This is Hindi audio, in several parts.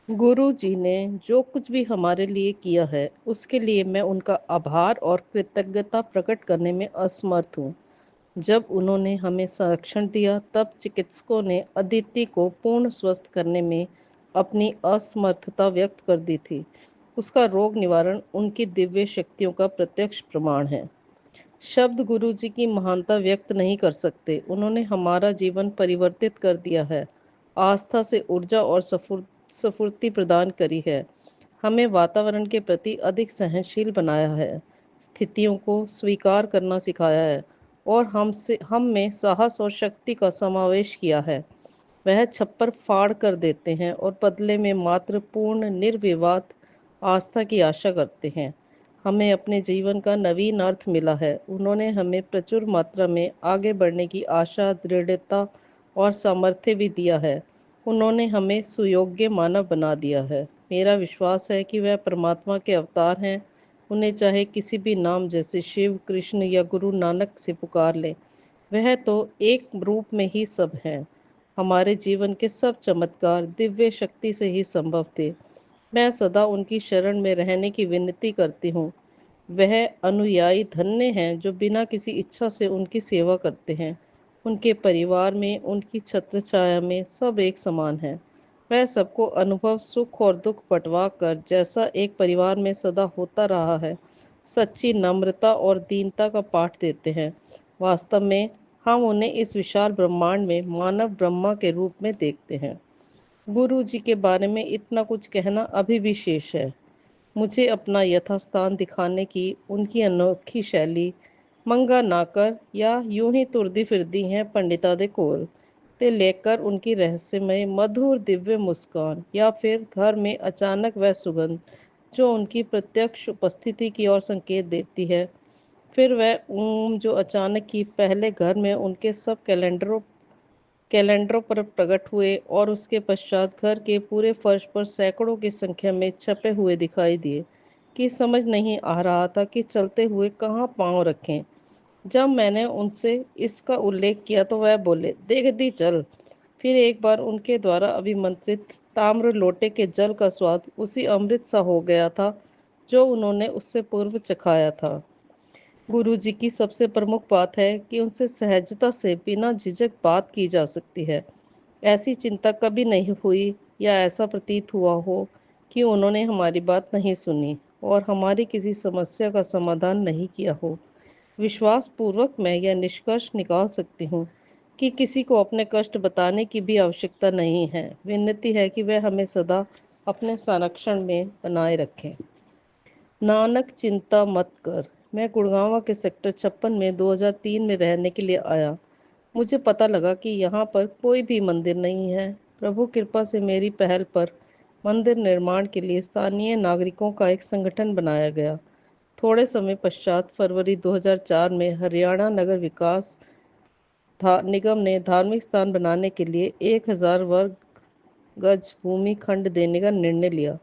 गुरु जी ने जो कुछ भी हमारे लिए किया है, उसके लिए मैं उनका आभार और कृतज्ञता प्रकट करने में असमर्थ हूँ। जब उन्होंने हमें संरक्षण दिया, तब चिकित्सकों ने अदिति को पूर्ण स्वस्थ करने में अपनी असमर्थता व्यक्त कर दी थी। उसका रोग निवारण उनकी दिव्य शक्तियों का प्रत्यक्ष प्रमाण है। शब्द गुरु जी की महानता व्यक्त नहीं कर सकते। उन्होंने हमारा जीवन परिवर्तित कर दिया है, आस्था से ऊर्जा और स्फूर्ति प्रदान करी है, हमें वातावरण के प्रति अधिक सहनशील बनाया है, स्थितियों को स्वीकार करना सिखाया है और हम में साहस और शक्ति का समावेश किया है। वह छप्पर फाड़ कर देते हैं और बदले में मात्र पूर्ण निर्विवाद आस्था की आशा करते हैं। हमें अपने जीवन का नवीन अर्थ मिला है। उन्होंने हमें प्रचुर मात्रा में आगे बढ़ने की आशा, दृढ़ता और सामर्थ्य भी दिया है। उन्होंने हमें सुयोग्य मानव बना दिया है। मेरा विश्वास है कि वह परमात्मा के अवतार हैं। उन्हें चाहे किसी भी नाम जैसे शिव, कृष्ण या गुरु नानक से पुकार लें, वह तो एक रूप में ही सब हैं। हमारे जीवन के सब चमत्कार दिव्य शक्ति से ही संभव थे। मैं सदा उनकी शरण में रहने की विनती करती हूँ। वह अनुयायी धन्य हैं जो बिना किसी इच्छा से उनकी सेवा करते हैं। उनके परिवार में, उनकी छत्र छाया में सब एक समान है। वह सबको अनुभव, सुख और दुख बंटवा कर, जैसा एक परिवार में सदा होता रहा है, सच्ची नम्रता और दीनता का पाठ देते हैं। वास्तव में हम उन्हें इस विशाल ब्रह्मांड में मानव ब्रह्मा के रूप में देखते हैं। गुरु जी के बारे में इतना कुछ कहना अभी भी शेष है। मुझे अपना यथास्थान दिखाने की उनकी अनोखी शैली, मंगा नाकर या यूं ही तुरदी फिरदी हैं पंडिता दे कोल ते लेकर उनकी रहस्यमय मधुर दिव्य मुस्कान, या फिर घर में अचानक वह सुगंध जो उनकी प्रत्यक्ष उपस्थिति की ओर संकेत देती है। फिर वह ऊम जो अचानक ही पहले घर में उनके सब कैलेंडरों पर प्रकट हुए और उसके पश्चात घर के पूरे फर्श पर सैकड़ों की संख्या में छपे हुए दिखाई दिए, कि समझ नहीं आ रहा था कि चलते हुए कहाँ पाँव रखें। जब मैंने उनसे इसका उल्लेख किया तो वह बोले, देख दी चल। फिर एक बार उनके द्वारा अभिमंत्रित ताम्र लोटे के जल का स्वाद उसी अमृत सा हो गया था जो उन्होंने उससे पूर्व चखाया था। गुरु जी की सबसे प्रमुख बात है कि उनसे सहजता से बिना झिझक बात की जा सकती है। ऐसी चिंता कभी नहीं हुई या ऐसा प्रतीत हुआ हो कि उन्होंने हमारी बात नहीं सुनी और हमारी किसी समस्या का समाधान नहीं किया हो। विश्वास पूर्वक मैं यह निष्कर्ष निकाल सकती हूँ कि किसी को अपने कष्ट बताने की भी आवश्यकता नहीं है। विनती है कि वह हमें सदा अपने संरक्षण में बनाए रखें। नानक चिंता मत कर। मैं गुड़गांव के सेक्टर 56 में 2003 में रहने के लिए आया। मुझे पता लगा कि यहाँ पर कोई भी मंदिर नहीं है। प्रभु कृपा से मेरी पहल पर मंदिर निर्माण के लिए स्थानीय नागरिकों का एक संगठन बनाया गया। थोड़े समय पश्चात फरवरी 2004 में हरियाणा नगर विकास निगम ने धार्मिक स्थान बनाने के लिए 1000 वर्ग गज भूमि खंड देने का निर्णय लिया।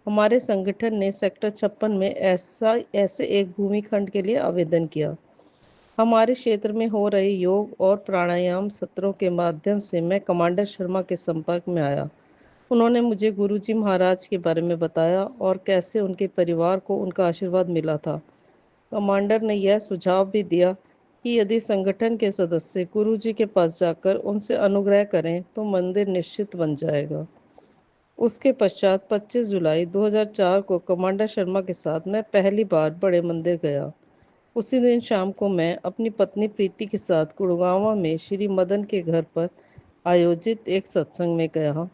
हमारे संगठन ने सेक्टर 56 में ऐसे एक भूमि खंड के लिए आवेदन किया। हमारे क्षेत्र में हो रहे योग और प्राणायाम सत्रों के माध्यम से मैं कमांडर शर्मा के संपर्क में आया। उन्होंने मुझे गुरुजी महाराज के बारे में बताया और कैसे उनके परिवार को उनका आशीर्वाद मिला था। कमांडर ने यह सुझाव भी दिया कि यदि संगठन के सदस्य गुरुजी के पास जाकर उनसे अनुग्रह करें तो मंदिर निश्चित बन जाएगा। उसके पश्चात 25 जुलाई 2004 को कमांडर शर्मा के साथ मैं पहली बार बड़े मंदिर गया। उसी दिन शाम को मैं अपनी पत्नी प्रीति के साथ गुड़गांव में श्री मदन के घर पर आयोजित एक सत्संग में गया।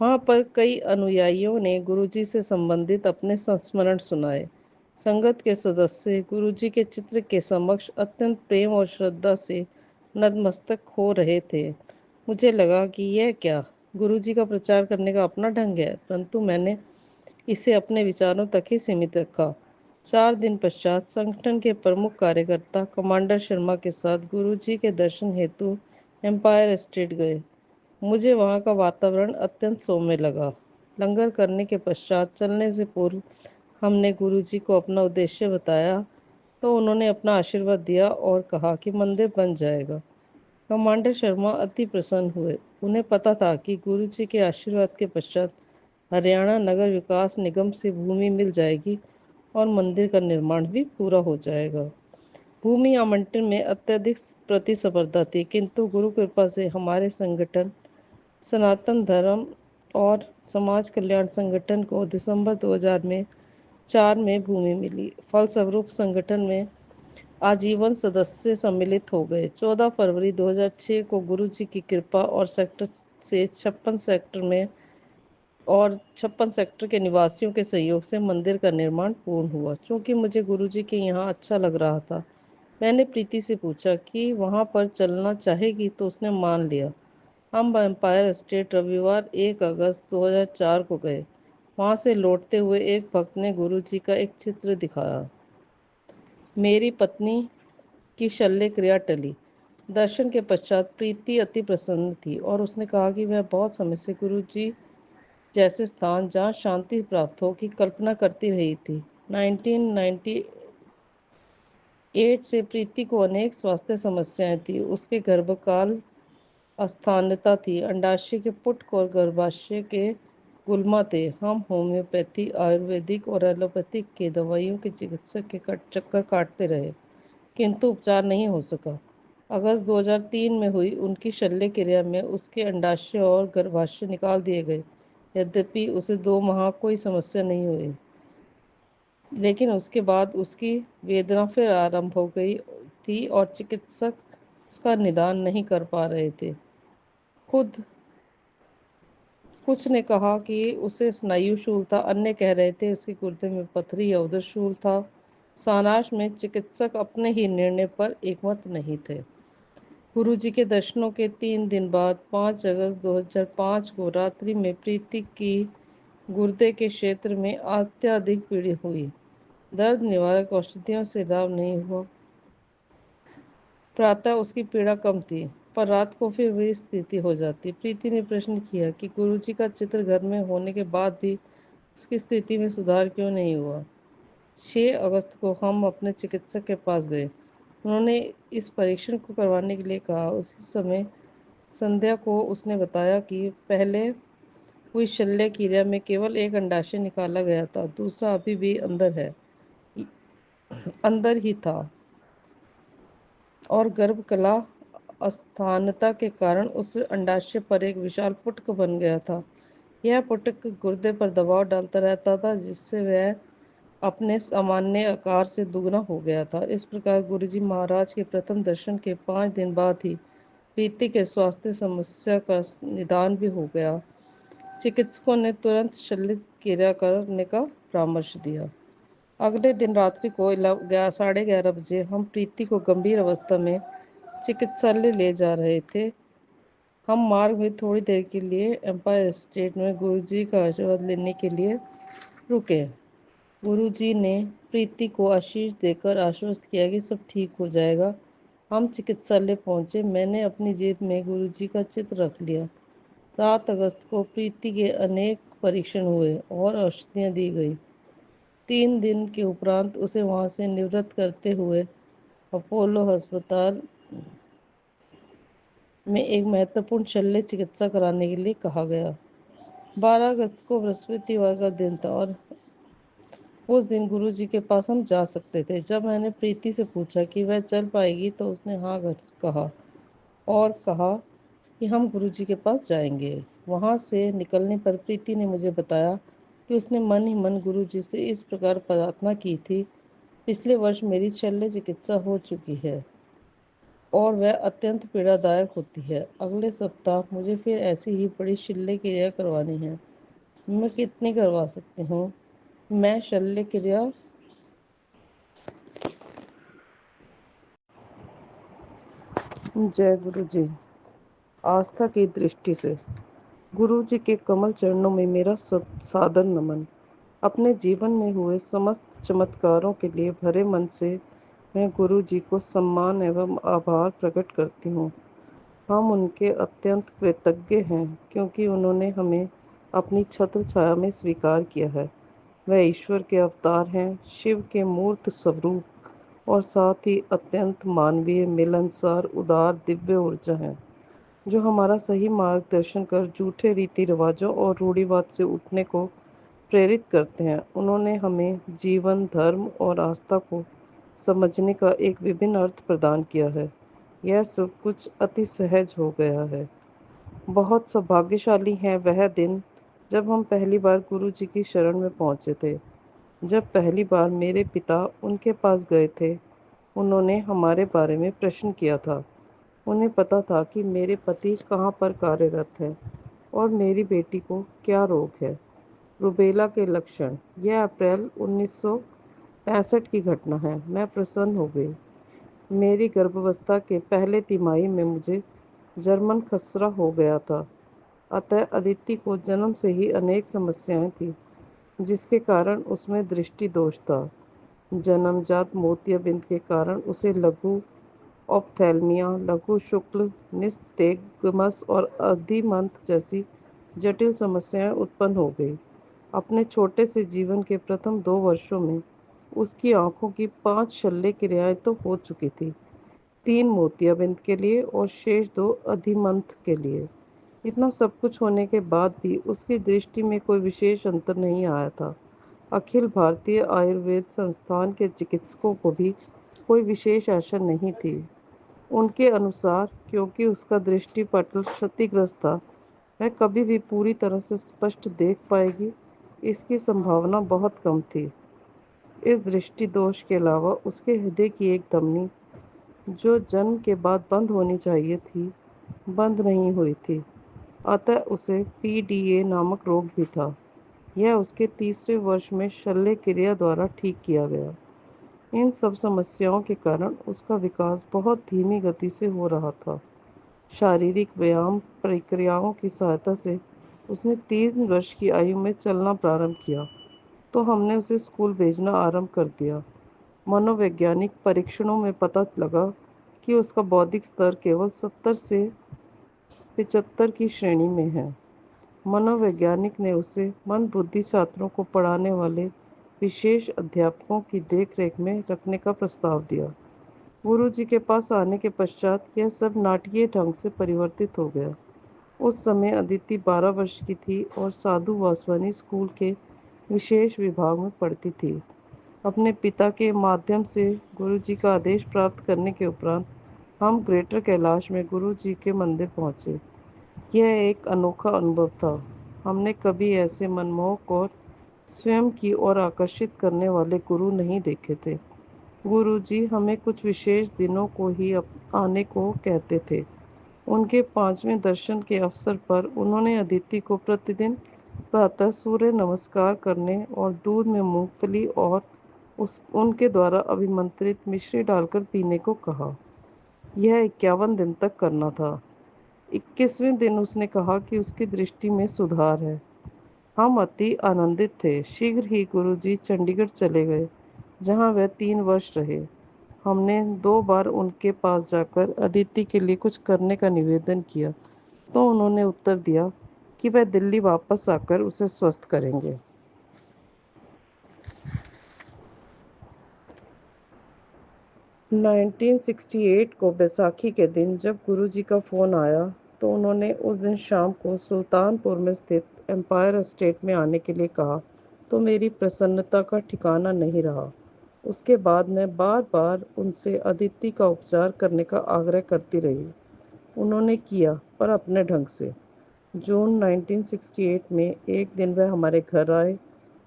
वहाँ पर कई अनुयायियों ने गुरुजी से संबंधित अपने संस्मरण सुनाए। संगत के सदस्य गुरुजी के चित्र के समक्ष अत्यंत प्रेम और श्रद्धा से नतमस्तक हो रहे थे। मुझे लगा कि यह क्या, गुरुजी का प्रचार करने का अपना ढंग है, परंतु मैंने इसे अपने विचारों तक ही सीमित रखा। 4 दिन पश्चात संगठन के प्रमुख कार्यकर्ता कमांडर शर्मा के साथ गुरुजी के दर्शन हेतु एम्पायर स्टेट गए। मुझे वहाँ का वातावरण अत्यंत सौम्य लगा। लंगर करने के पश्चात चलने से पूर्व हमने गुरुजी को अपना उद्देश्य बताया तो उन्होंने अपना आशीर्वाद दिया और कहा कि मंदिर बन जाएगा। कमांडर शर्मा अति प्रसन्न हुए। उन्हें पता था कि गुरुजी के आशीर्वाद के पश्चात हरियाणा नगर विकास निगम से भूमि मिल जाएगी और मंदिर का निर्माण भी पूरा हो जाएगा। भूमि आवंटन में अत्यधिक प्रतिस्पर्धा थी, किंतु गुरु कृपा से हमारे संगठन सनातन धर्म और समाज कल्याण संगठन को दिसंबर 2004 में भूमि मिली। फलस्वरूप संगठन में आजीवन सदस्य सम्मिलित हो गए। 14 फरवरी 2006 को गुरु जी की कृपा और सेक्टर से 56 सेक्टर के निवासियों के सहयोग से मंदिर का निर्माण पूर्ण हुआ। चूंकि मुझे गुरु जी के यहाँ अच्छा लग रहा था, मैंने प्रीति से पूछा कि वहाँ पर चलना चाहेगी, तो उसने मान लिया। हम एम्पायर स्टेट रविवार 1 अगस्त 2004 को गए। वहाँ से लौटते हुए एक भक्त ने गुरु जी का एक चित्र दिखाया। मेरी पत्नी की शल्य क्रिया टली। दर्शन के पश्चात प्रीति अति प्रसन्न थी और उसने कहा कि वह बहुत समय से गुरु जी जैसे स्थान जहाँ शांति प्राप्त हो की कल्पना करती रही थी। 1998 से प्रीति को अनेक स्वास्थ्य समस्याएं थी। उसके गर्भकाल अस्थानता थी, अंडाशय के पुटक और गर्भाशय के गुल्मा थे। हम होम्योपैथी, आयुर्वेदिक और एलोपैथिक के दवाइयों के चिकित्सक के चक्कर काटते रहे, किंतु उपचार नहीं हो सका। अगस्त 2003 में हुई उनकी शल्य क्रिया में उसके अंडाशय और गर्भाशय निकाल दिए गए। यद्यपि उसे 2 माह कोई समस्या नहीं हुई, लेकिन उसके बाद उसकी वेदना फिर आरंभ हो गई थी और चिकित्सक उसका निदान नहीं कर पा रहे थे। खुद कुछ ने कहा कि उसे स्नायु शूल था, अन्य कह रहे थे उसके गुर्दे में पथरी या उदर शूल था। सारांश में चिकित्सक अपने ही निर्णय पर एकमत नहीं थे। गुरुजी के दर्शनों के 3 दिन बाद 5 अगस्त 2005 को रात्रि में प्रीति की गुर्दे के क्षेत्र में अत्यधिक पीड़ा हुई। दर्द निवारक औषधियों से लाभ नहीं हुआ। प्रातः उसकी पीड़ा कम थी, पर रात को फिर वही स्थिति हो जाती। प्रीति ने प्रश्न किया कि गुरुजी का चित्र घर में होने के बाद भी उसकी स्थिति में सुधार क्यों नहीं हुआ। 6 अगस्त को हम अपने चिकित्सक के पास गए। उन्होंने इस परीक्षण को करवाने के लिए कहा। उसी समय संध्या को उसने बताया कि पहले हुई शल्य क्रिया में केवल एक अंडाशय निकाला गया था, दूसरा अभी भी अंदर ही था और गर्भकला अस्थानता के कारण उस अंडाशय पर एक विशाल पुटक बन गया था। यह पुटक गुर्दे पर दबाव डालता रहता था, जिससे वह अपने सामान्य आकार से दुगना हो गया था। इस प्रकार गुरुजी महाराज के प्रथम दर्शन के 5 दिन बाद ही प्रीति के स्वास्थ्य समस्या का निदान भी हो गया। चिकित्सकों ने तुरंत शल्य क्रिया करने का परामर्श दिया। अगले दिन रात्रि को 11:30 बजे हम प्रीति को गंभीर अवस्था में चिकित्सालय ले जा रहे थे। हम मार्ग में थोड़ी देर के लिए एम्पायर स्टेट में गुरुजी का आशीर्वाद लेने के लिए रुके। गुरुजी ने प्रीति को आशीष देकर आश्वस्त किया कि सब ठीक हो जाएगा। हम चिकित्सालय पहुंचे। मैंने अपनी जेब में गुरुजी का चित्र रख लिया। 7 अगस्त को प्रीति के अनेक परीक्षण हुए और औषधियाँ दी गई। 3 दिन के उपरांत उसे वहां से निवृत्त करते हुए अपोलो अस्पताल में एक महत्वपूर्ण शल्य चिकित्सा कराने के लिए कहा गया। 12 अगस्त को बृहस्पतिवार का दिन था और उस दिन गुरुजी के पास हम जा सकते थे। जब मैंने प्रीति से पूछा कि वह चल पाएगी, तो उसने हाँ कहा और कहा कि हम गुरुजी के पास जाएंगे। वहाँ से निकलने पर प्रीति ने मुझे बताया कि उसने मन ही मन गुरुजी से इस प्रकार प्रार्थना की थी, पिछले वर्ष मेरी शल्य चिकित्सा हो चुकी है और वह अत्यंत पीड़ादायक होती है। अगले सप्ताह मुझे फिर ऐसी ही बड़ी शल्य क्रिया करवानी है। मैं कितनी करवा सकती हूँ? मैं शल्य क्रिया जय गुरु जी। आस्था की दृष्टि से गुरु जी के कमल चरणों में मेरा सादर नमन। अपने जीवन में हुए समस्त चमत्कारों के लिए भरे मन से मैं गुरु जी को सम्मान एवं आभार प्रकट करती हूँ। हम उनके अत्यंत कृतज्ञ हैं, क्योंकि उन्होंने हमें अपनी छत्र छाया में स्वीकार किया है। वह ईश्वर के अवतार हैं, शिव के मूर्त स्वरूप और साथ ही अत्यंत मानवीय, मिलनसार, उदार, दिव्य ऊर्जा हैं। जो हमारा सही मार्गदर्शन कर झूठे रीति रिवाजों और रूढ़िवाद से उठने को प्रेरित करते हैं। उन्होंने हमें जीवन, धर्म और आस्था को समझने का एक विभिन्न अर्थ प्रदान किया है। यह सब कुछ अति सहज हो गया है। बहुत सौभाग्यशाली है वह दिन जब हम पहली बार गुरु जी की शरण में पहुंचे थे। जब पहली बार मेरे पिता उनके पास गए थे, उन्होंने हमारे बारे में प्रश्न किया था। उन्हें पता था कि मेरे पति कहाँ पर कार्यरत हैं और मेरी बेटी को क्या रोग है। रूबेला के लक्षण। यह अप्रैल 1965 की घटना है। मैं प्रसन्न हो गई। मेरी गर्भावस्था के पहले तिमाही में मुझे जर्मन खसरा हो गया था। अतः अदिति को जन्म से ही अनेक समस्याएं थी, जिसके कारण उसमें दृष्टि दोष था। जन्मजात मोतियाबिंद के कारण उसे लघु ऑप्थेल्मिया, लघु शुक्ल निस्तेगमस और अधिमंत जैसी जटिल समस्याएं उत्पन्न हो गई। अपने छोटे से जीवन के प्रथम 2 वर्षों में उसकी आंखों की 5 शल्य क्रियाएं तो हो चुकी थी, 3 मोतियाबिंद के लिए और शेष 2 अधिमंत के लिए। इतना सब कुछ होने के बाद भी उसकी दृष्टि में कोई विशेष अंतर नहीं आया था। अखिल भारतीय आयुर्वेद संस्थान के चिकित्सकों को भी कोई विशेष आशा नहीं थी। उनके अनुसार क्योंकि उसका दृष्टिपटल क्षतिग्रस्त था, वह कभी भी पूरी तरह से स्पष्ट देख पाएगी, इसकी संभावना बहुत कम थी। इस दृष्टि दोष के अलावा उसके हृदय की एक धमनी, जो जन्म के बाद बंद होनी चाहिए थी, बंद नहीं हुई थी। अतः उसे पीडीए नामक रोग भी था। यह उसके तीसरे वर्ष में शल्य क्रिया द्वारा ठीक किया गया। इन सब समस्याओं के कारण उसका विकास बहुत धीमी गति से हो रहा था। शारीरिक व्यायाम प्रक्रियाओं की सहायता से उसने 3 वर्ष की आयु में चलना प्रारंभ किया, तो हमने उसे स्कूल भेजना आरंभ कर दिया। मनोवैज्ञानिक परीक्षणों में पता लगा कि उसका बौद्धिक स्तर केवल 70 से 75 की श्रेणी में है। मनोवैज्ञानिक ने उसे मंदबुद्धि छात्रों को पढ़ाने वाले विशेष अध्यापकों की देखरेख में रखने का प्रस्ताव दिया। गुरु जी के पास आने के पश्चात यह सब नाटकीय ढंग से परिवर्तित हो गया। उस समय अदिति 12 वर्ष की थी और साधु वासवानी स्कूल के विशेष विभाग में पढ़ती थी। अपने पिता के माध्यम से गुरु जी का आदेश प्राप्त करने के उपरांत हम ग्रेटर कैलाश में गुरु जी के मंदिर पहुंचे। यह एक अनोखा अनुभव था। हमने कभी ऐसे मनमोहक और स्वयं की ओर आकर्षित करने वाले गुरु नहीं देखे थे। गुरु जी हमें कुछ विशेष दिनों को ही आने को कहते थे। उनके 5वें दर्शन के अवसर पर उन्होंने अदिति को प्रतिदिन प्रातः सूर्य नमस्कार करने और दूध में मूंगफली और उनके द्वारा अभिमंत्रित मिश्री डालकर पीने को कहा। यह 51 दिन तक करना था। 21वें दिन उसने कहा कि उसकी दृष्टि में सुधार है। हम अति आनंदित थे। शीघ्र ही गुरुजी चंडीगढ़ चले गए, जहाँ वह 3 वर्ष रहे। हमने 2 बार उनके पास जाकर अदिति के लिए कुछ करने का निवेदन किया, तो उन्होंने उत्तर दिया कि वह दिल्ली वापस आकर उसे स्वस्थ करेंगे। 1968 को बैसाखी के दिन जब गुरुजी का फ़ोन आया, तो उन्होंने उस दिन शाम को सुल्तानपुर में स्थित एम्पायर एस्टेट में आने के लिए कहा, तो मेरी प्रसन्नता का ठिकाना नहीं रहा। उसके बाद मैं बार बार उनसे अदिति का उपचार करने का आग्रह करती रही। उन्होंने किया, पर अपने ढंग से। जून 1968 में एक दिन वह हमारे घर आए।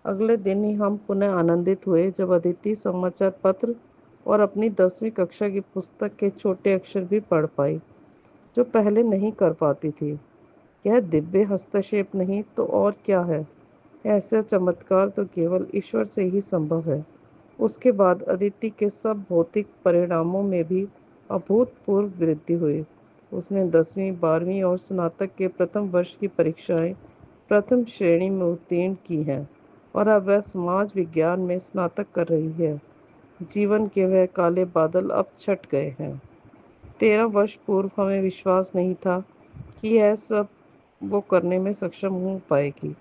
अगले दिन ही हम पुनः आनंदित हुए जब अदिति समाचार पत्र और अपनी 10वीं कक्षा की पुस्तक के छोटे अक्षर भी पढ़ पाई, जो पहले नहीं कर पाती थी। यह दिव्य हस्तक्षेप नहीं तो और क्या है। ऐसा चमत्कार तो केवल ईश्वर से ही संभव है। उसके बाद अदिति के सब भौतिक परिणामों में भी अभूतपूर्व वृद्धि हुई। उसने 10वीं, 12वीं और स्नातक के प्रथम वर्ष की परीक्षाएं प्रथम श्रेणी में उत्तीर्ण की हैं और अब वह समाज विज्ञान में स्नातक कर रही है। जीवन के वह काले बादल अब छट गए हैं। 13 वर्ष पूर्व हमें विश्वास नहीं था कि यह सब वो करने में सक्षम हो पाएगी।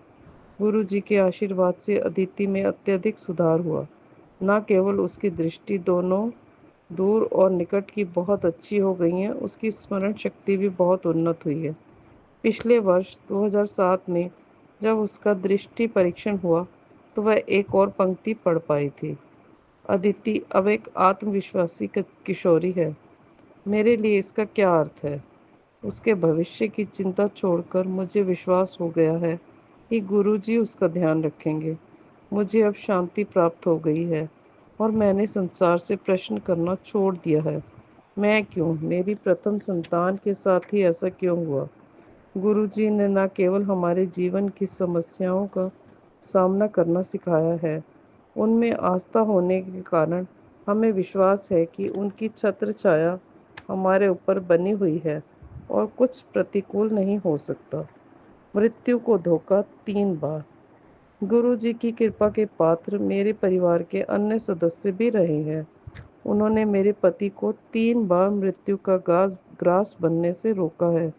गुरु जी के आशीर्वाद से अदिति में अत्यधिक सुधार हुआ। न केवल उसकी दृष्टि दोनों दूर और निकट की बहुत अच्छी हो गई हैं, उसकी स्मरण शक्ति भी बहुत उन्नत हुई है। पिछले वर्ष 2007 में जब उसका दृष्टि परीक्षण हुआ तो वह एक और पंक्ति पढ़ पाई थी। अदिति अब एक आत्मविश्वासी किशोरी है। मेरे लिए इसका क्या अर्थ है? उसके भविष्य की चिंता छोड़कर मुझे विश्वास हो गया है कि गुरुजी उसका ध्यान रखेंगे। मुझे अब शांति प्राप्त हो गई है और मैंने संसार से प्रश्न करना छोड़ दिया है। मैं क्यों? मेरी प्रथम संतान के साथ ही ऐसा क्यों हुआ? गुरुजी ने न केवल हमारे जीवन की समस्याओं का सामना करना सिखाया है, उनमें आस्था होने के कारण हमें विश्वास है कि उनकी छत्र छाया हमारे ऊपर बनी हुई है और कुछ प्रतिकूल नहीं हो सकता। मृत्यु को धोखा 3 बार। गुरु जी की कृपा के पात्र मेरे परिवार के अन्य सदस्य भी रहे हैं। उन्होंने मेरे पति को 3 बार मृत्यु का ग्रास बनने से रोका है।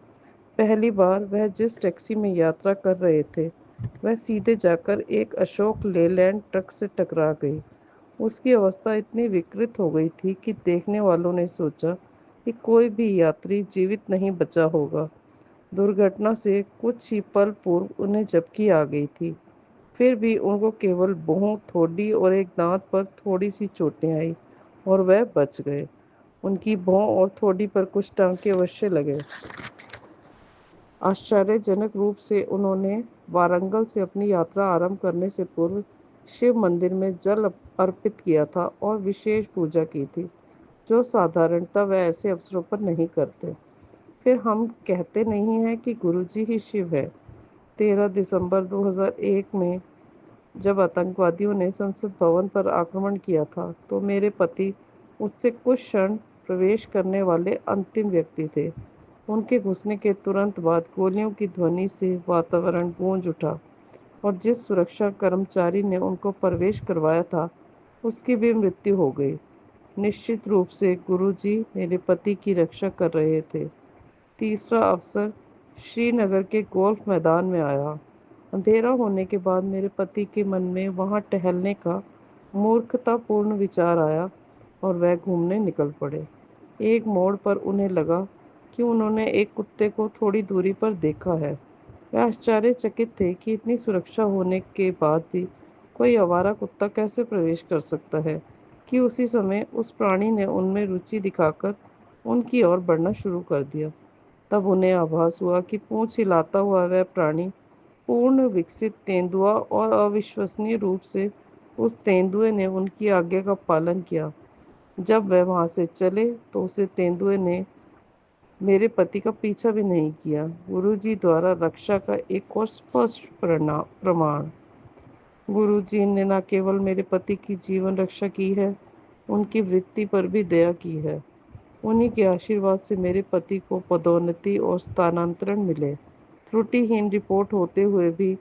पहली बार वह जिस टैक्सी में यात्रा कर रहे थे वह सीधे जाकर एक अशोक लेलैंड ट्रक से टकरा गई। उसकी अवस्था इतनी विकृत हो गई थी कि देखने वालों ने सोचा कि कोई भी यात्री जीवित नहीं बचा होगा। दुर्घटना से कुछ ही पल पूर्व उन्हें झपकी आ गई थी। फिर भी उनको केवल भौं, ठोड़ी और एक दांत पर थोड़ी सी चोटें आई और वह बच गए। उनकी भौं और ठोड़ी पर कुछ टांके अवश्य लगे। आश्चर्यजनक रूप से उन्होंने वारंगल से अपनी यात्रा आरंभ करने से पूर्व शिव मंदिर में जल अर्पित किया था और विशेष पूजा की थी, जो साधारणतः वह ऐसे अवसरों पर नहीं करते। फिर हम कहते नहीं हैं कि गुरुजी ही शिव है। 13 दिसंबर 2001 में जब आतंकवादियों ने संसद भवन पर आक्रमण किया था तो मेरे पति उससे कुछ क्षण प्रवेश करने वाले अंतिम व्यक्ति थे। उनके घुसने के तुरंत बाद गोलियों की ध्वनि से वातावरण गूंज उठा और जिस सुरक्षा कर्मचारी ने उनको प्रवेश करवाया था उसकी भी मृत्यु हो गई। निश्चित रूप से गुरुजी मेरे पति की रक्षा कर रहे थे। तीसरा अवसर श्रीनगर के गोल्फ मैदान में आया। अंधेरा होने के बाद मेरे पति के मन में वहां टहलने का मूर्खतापूर्ण विचार आया और वह घूमने निकल पड़े। एक मोड़ पर उन्हें लगा कि उन्होंने एक कुत्ते को थोड़ी दूरी पर देखा है। वह आश्चर्यचकित थे कि इतनी सुरक्षा होने के बाद भी कोई आवारा कुत्ता कैसे प्रवेश कर सकता है कि उसी समय उस प्राणी ने उनमें रुचि दिखाकर उनकी ओर बढ़ना शुरू कर दिया। तब उन्हें आभास हुआ कि पूंछ हिलाता हुआ वह प्राणी पूर्ण विकसित तेंदुआ और अविश्वसनीय रूप से उस तेंदुए ने उनकी आज्ञा का पालन किया। जब वह वहां से चले तो उसे तेंदुए ने मेरे पति का पीछा भी नहीं किया। गुरुजी द्वारा रक्षा का एक और स्पष्ट प्रमाण। गुरुजी ने न केवल मेरे पति की जीवन रक्षा की है, उनकी वृत्ति पर भी दया की है। उन्हीं के आशीर्वाद से मेरे पति को पदोन्नति और स्थानांतरण मिले। त्रुटिहीन रिपोर्ट होते हुए भी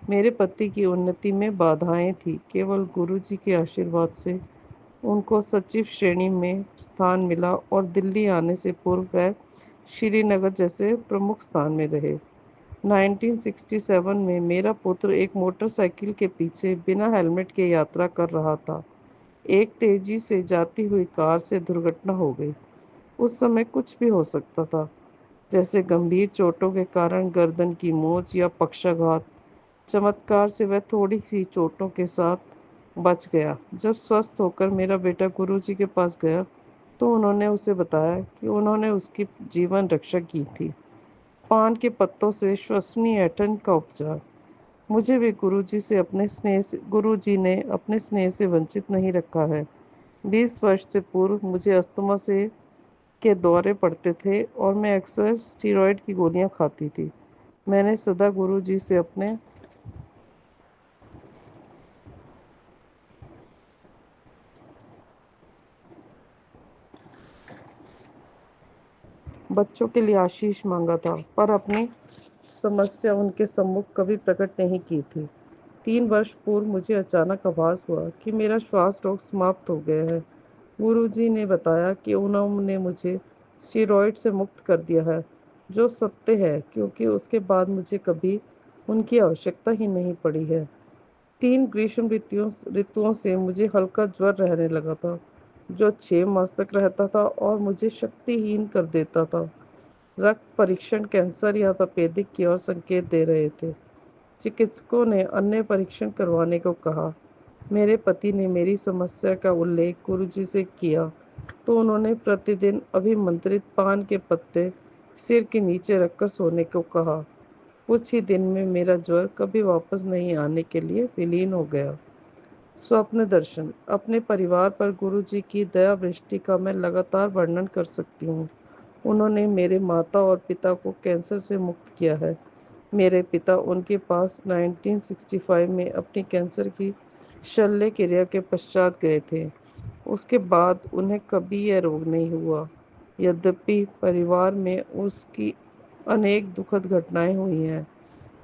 मेरे पति की उन्नति में बाधाएं थी। केवल गुरुजी के आशीर्वाद से उनको सचिव श्रेणी में स्थान मिला और दिल्ली आने से पूर्व वह श्रीनगर जैसे प्रमुख स्थान में रहे। 1967 में मेरा पुत्र एक मोटरसाइकिल के पीछे बिना हेलमेट के यात्रा कर रहा था। एक तेजी से जाती हुई कार से दुर्घटना हो गई। उस समय कुछ भी हो सकता था, जैसे गंभीर चोटों के कारण गर्दन की मोच या पक्षाघात। चमत्कार से वह थोड़ी सी चोटों के साथ बच गया। जब स्वस्थ होकर मेरा बेटा गुरुजी के पास गया तो उन्होंने उसे बताया कि उन्होंने उसकी जीवन रक्षा की थी। पान के पत्तों से श्वसनी ऐंठन का उपचार। मुझे भी गुरुजी ने अपने स्नेह से वंचित नहीं रखा है। 20 वर्ष से पूर्व मुझे अस्थमा से के दौरे पड़ते थे और मैं अक्सर स्टीरॉयड की गोलियां खाती थी। मैंने सदा गुरुजी से अपने बच्चों के लिए आशीष मांगा था, पर अपनी समस्या उनके सम्मुख कभी प्रकट नहीं की थी। 3 वर्ष पूर्व मुझे अचानक आभास हुआ कि मेरा श्वास रोग समाप्त हो गया है। गुरुजी ने बताया कि उन्होंने मुझे स्टीरॉयड से मुक्त कर दिया है, जो सत्य है क्योंकि उसके बाद मुझे कभी उनकी आवश्यकता ही नहीं पड़ी है। 3 ग्रीष्म ऋतुओं ऋतुओं से मुझे हल्का ज्वर रहने लगा था। जो 6 मास तक रहता था और मुझे शक्तिहीन कर देता था। रक्त परीक्षण कैंसर या तपेदिक की ओर संकेत दे रहे थे। चिकित्सकों ने अन्य परीक्षण करवाने को कहा। मेरे पति ने मेरी समस्या का उल्लेख गुरुजी से किया तो उन्होंने प्रतिदिन अभिमंत्रित पान के पत्ते सिर के नीचे रखकर सोने को कहा। कुछ ही दिन में मेरा ज्वर कभी वापस नहीं आने के लिए विलीन हो गया। स्वप्न दर्शन। अपने परिवार पर गुरुजी की दया दृष्टि का मैं लगातार वर्णन कर सकती हूँ। उन्होंने मेरे माता और पिता को कैंसर से मुक्त किया है। मेरे पिता उनके पास 1965 में अपनी कैंसर की शल्य क्रिया के पश्चात गए थे। उसके बाद उन्हें कभी यह रोग नहीं हुआ। यद्यपि परिवार में उसकी अनेक दुखद घटनाएं हुई हैं।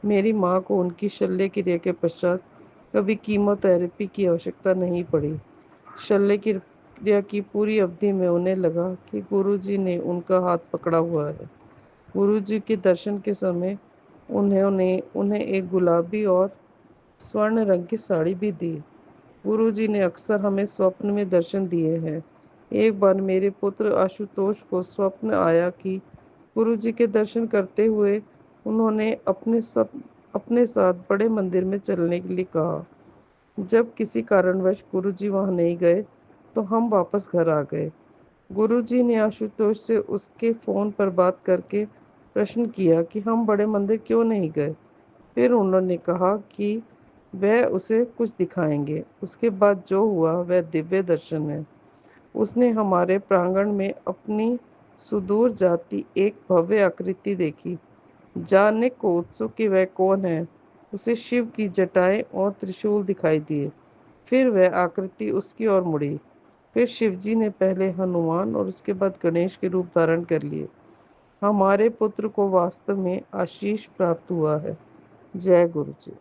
मेरी मां को उनकी शल्य क्रिया के पश्चात कभी कीमोथेरेपी की आवश्यकता नहीं पड़ी। शल्य क्रिया की पूरी अवधि में उन्हें लगा कि गुरुजी ने उनका हाथ पकड़ा हुआ है। गुरुजी के दर्शन के समय उन्होंने उन्हें एक गुलाबी और स्वर्ण रंग की साड़ी भी दी। गुरुजी ने अक्सर हमें स्वप्न में दर्शन दिए हैं। एक बार मेरे पुत्र आशुतोष को स्वप्न आया कि गुरुजी के दर्शन करते हुए उन्होंने अपने साथ बड़े मंदिर में चलने के लिए कहा। जब किसी कारणवश गुरुजी वहां नहीं गए तो हम वापस घर आ गए। गुरुजी ने आशुतोष से उसके फोन पर बात करके प्रश्न किया कि हम बड़े मंदिर क्यों नहीं गए। फिर उन्होंने कहा कि वह उसे कुछ दिखाएंगे। उसके बाद जो हुआ वह दिव्य दर्शन है। उसने हमारे प्रांगण में अपनी सुदूर जाती एक भव्य आकृति देखी। जानने को उत्सुक कि वह कौन है, उसे शिव की जटाएं और त्रिशूल दिखाई दिए। फिर वह आकृति उसकी ओर मुड़ी। फिर शिवजी ने पहले हनुमान और उसके बाद गणेश के रूप धारण कर लिए। हमारे पुत्र को वास्तव में आशीष प्राप्त हुआ है। जय गुरु जी।